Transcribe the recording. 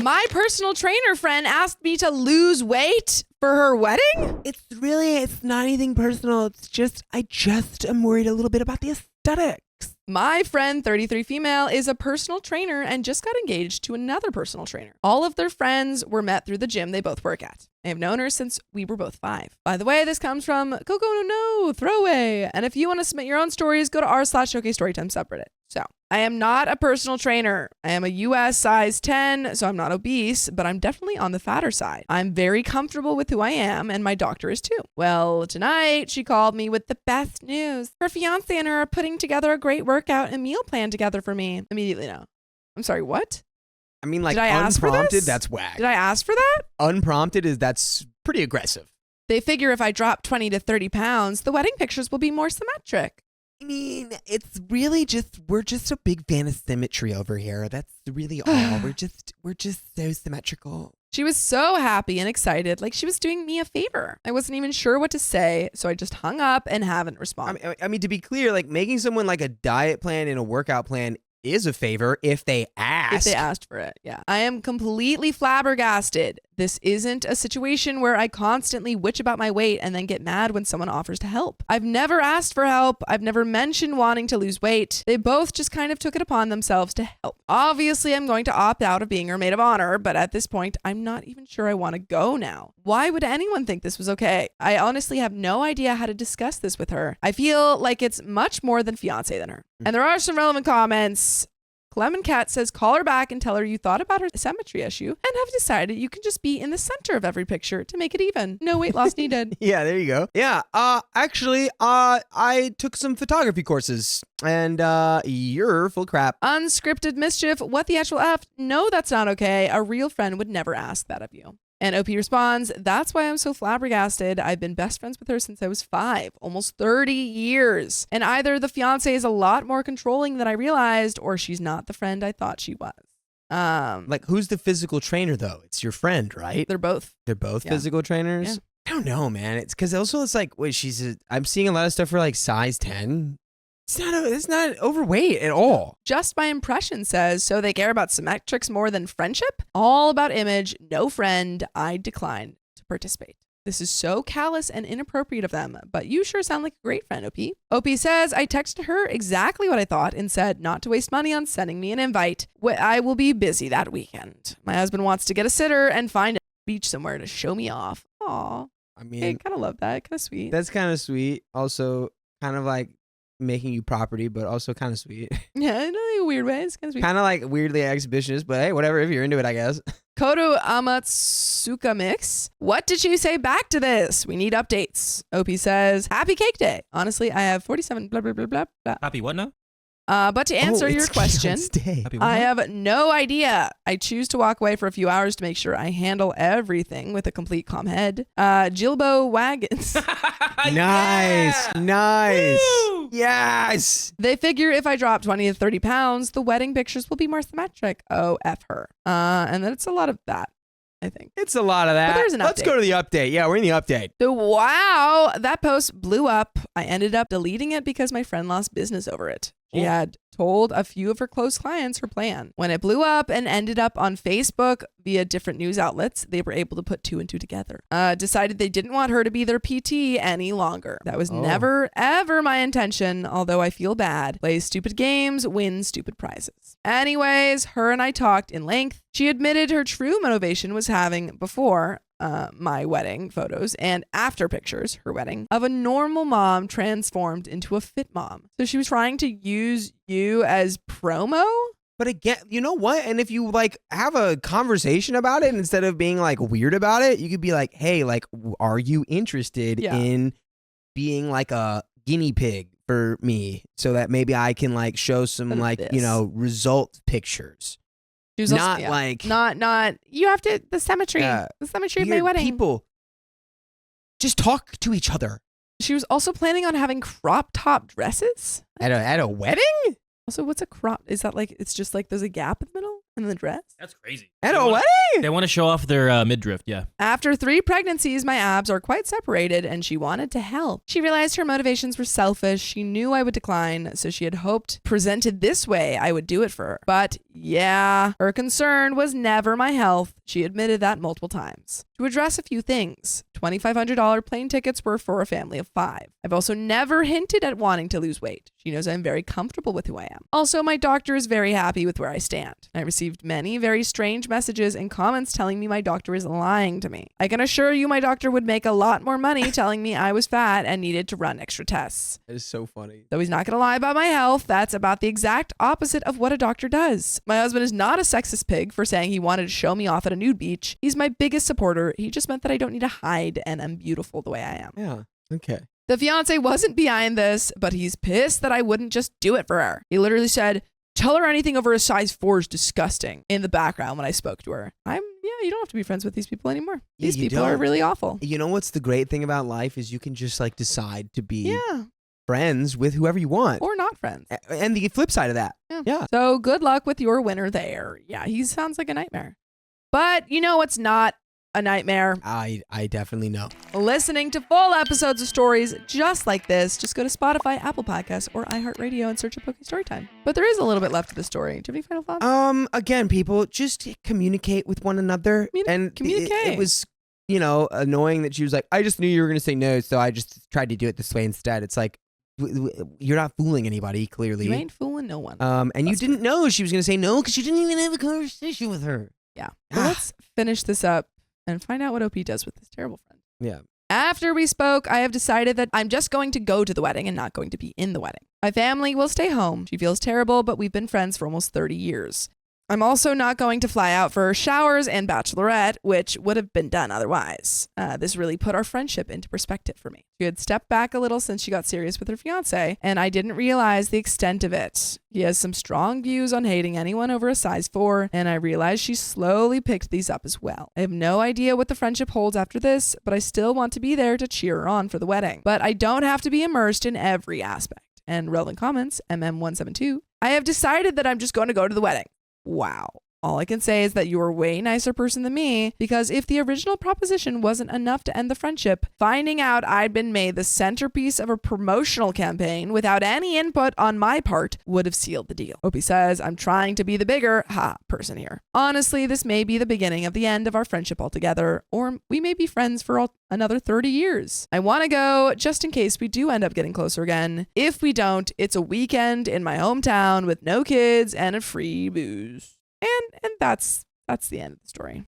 My personal trainer friend asked me to lose weight for her wedding? It's not anything personal. It's just, I just am worried a little bit about the aesthetics. My friend, 33 female, is a personal trainer and just got engaged to another personal trainer. All of their friends were met through the gym they both work at. I have known her since we were both 5. By the way, this comes from Coco No Throwaway. And if you want to submit your own stories, go to r/OK Storytime subreddit. So, I am not a personal trainer. I am a US size 10, so I'm not obese, but I'm definitely on the fatter side. I'm very comfortable with who I am, and my doctor is too. Well, tonight she called me with the best news. Her fiance and her are putting together a great workout and meal plan together for me. Immediately no. I'm sorry, what? I mean, like, Did I ask for unprompted, this? that's whack. Did I ask for that? Unprompted that's pretty aggressive. They figure if I drop 20 to 30 pounds, the wedding pictures will be more symmetric. I mean, it's really just, we're just a big fan of symmetry over here. That's really all. We're just so symmetrical. She was so happy and excited, like she was doing me a favor. I wasn't even sure what to say, so I just hung up and haven't responded. I mean, to be clear, like making someone like a diet plan and a workout plan is a favor if they ask. If they asked for it, yeah. I am completely flabbergasted. This isn't a situation where I constantly witch about my weight and then get mad when someone offers to help. I've never asked for help. I've never mentioned wanting to lose weight. They both just kind of took it upon themselves to help. Obviously, I'm going to opt out of being her maid of honor, but at this point, I'm not even sure I want to go now. Why would anyone think this was okay? I honestly have no idea how to discuss this with her. I feel like it's much more than fiance than her. And there are some relevant comments. Clement Cat says, call her back and tell her you thought about her symmetry issue and have decided you can just be in the center of every picture to make it even. No weight loss needed. Yeah, there you go. Yeah, actually, I took some photography courses and you're full crap. Unscripted mischief. What the actual F? No, that's not okay. A real friend would never ask that of you. And OP responds, that's why I'm so flabbergasted. I've been best friends with her since I was 5, almost 30 years. And either the fiance is a lot more controlling than I realized, or she's not the friend I thought she was. Like, who's the physical trainer, though? It's your friend, right? They're both. They're both physical trainers? Yeah. I don't know, man. It's because also it's like, wait, I'm seeing a lot of stuff for like size 10. It's not overweight at all. Just my impression says, so they care about symmetrics more than friendship? All about image, no friend. I decline to participate. This is so callous and inappropriate of them, but you sure sound like a great friend, OP. OP says, I texted her exactly what I thought and said not to waste money on sending me an invite. I will be busy that weekend. My husband wants to get a sitter and find a beach somewhere to show me off. Aw. I mean, I kind of love that. Kind of sweet. That's kind of sweet. Also, kind of like making you property, but also kind of sweet. Yeah, in a weird way. It's kind of sweet. Kind of like weirdly exhibitionist, but hey, whatever, if you're into it, I guess. Koto Amatsuka Mix. What did you say back to this? We need updates. OP says, happy cake day. Honestly, I have 47 blah, blah, blah, blah, blah. Happy what now? But to answer your question, Happy what I now? have no idea. I choose to walk away for a few hours to make sure I handle everything with a complete calm head. Jilbo Wagons. Nice. Nice. Woo! Yes. They figure if I drop 20 to 30 pounds, the wedding pictures will be more symmetric. Oh, F her. And then it's a lot of that, I think. It's a lot of that. But there's an Let's update. go to the update. Yeah, we're in the update. So, wow, that post blew up. I ended up deleting it because my friend lost business over it. She had told a few of her close clients her plan. When it blew up and ended up on Facebook via different news outlets, they were able to put 2 and 2 together. Decided they didn't want her to be their PT any longer. That was never, ever my intention, although I feel bad. Play stupid games, win stupid prizes. Anyways, her and I talked in length. She admitted her true motivation was having before my wedding photos and after pictures, her wedding, of a normal mom transformed into a fit mom. So she was trying to use you as promo. But again, you know what? And if you like have a conversation about it instead of being like weird about it, you could be like, hey, like, are you interested in being like a guinea pig for me so that maybe I can like show some like, you know, result pictures? She was not also, like not you have to the symmetry of my wedding. People just talk to each other. She was also planning on having crop top dresses At a wedding? Also, what's a crop? Is that like it's just like there's a gap in the middle? in the dress. That's crazy. At a wedding? They want to show off their midriff, yeah. After 3 pregnancies, my abs are quite separated and she wanted to help. She realized her motivations were selfish. She knew I would decline, so she had hoped presented this way I would do it for her. But yeah, her concern was never my health. She admitted that multiple times. To address a few things, $2,500 plane tickets were for a family of 5. I've also never hinted at wanting to lose weight. She knows I'm very comfortable with who I am. Also, my doctor is very happy with where I stand. I received many very strange messages and comments telling me my doctor is lying to me. I can assure you my doctor would make a lot more money telling me I was fat and needed to run extra tests. That is so funny. Though he's not going to lie about my health, that's about the exact opposite of what a doctor does. My husband is not a sexist pig for saying he wanted to show me off at a nude beach. He's my biggest supporter. He just meant that I don't need to hide and I'm beautiful the way I am. Yeah. Okay. The fiance wasn't behind this, but he's pissed that I wouldn't just do it for her. He literally said, "Tell her anything over a size 4 is disgusting," in the background when I spoke to her. You don't have to be friends with these people anymore. These people are really awful. You know what's the great thing about life is you can just like decide to be friends with whoever you want. Or not friends. And the flip side of that. Yeah. So good luck with your winner there. Yeah, he sounds like a nightmare. But you know what's not a nightmare? I definitely know. Listening to full episodes of stories just like this, just go to Spotify, Apple Podcasts, or iHeartRadio and search for Storytime. But there is a little bit left of the story. Do you have any final thoughts? Again, people, just communicate with one another. Communicate. It was, annoying that she was like, I just knew you were going to say no, so I just tried to do it this way instead. It's like, you're not fooling anybody, clearly. You ain't fooling no one. And you didn't know she was going to say no because you didn't even have a conversation with her. Yeah. Well, let's finish this up and find out what OP does with this terrible friend. Yeah. After we spoke, I have decided that I'm just going to go to the wedding and not going to be in the wedding. My family will stay home. She feels terrible, but we've been friends for almost 30 years. I'm also not going to fly out for showers and bachelorette, which would have been done otherwise. This really put our friendship into perspective for me. She had stepped back a little since she got serious with her fiance, and I didn't realize the extent of it. He has some strong views on hating anyone over a size 4, and I realized she slowly picked these up as well. I have no idea what the friendship holds after this, but I still want to be there to cheer her on for the wedding. But I don't have to be immersed in every aspect. And relevant comments, MM172, I have decided that I'm just going to go to the wedding. Wow. All I can say is that you're a way nicer person than me, because if the original proposition wasn't enough to end the friendship, finding out I'd been made the centerpiece of a promotional campaign without any input on my part would have sealed the deal. Opie says, I'm trying to be the bigger person here. Honestly, this may be the beginning of the end of our friendship altogether, or we may be friends for another 30 years. I want to go just in case we do end up getting closer again. If we don't, it's a weekend in my hometown with no kids and a free booze. And that's the end of the story.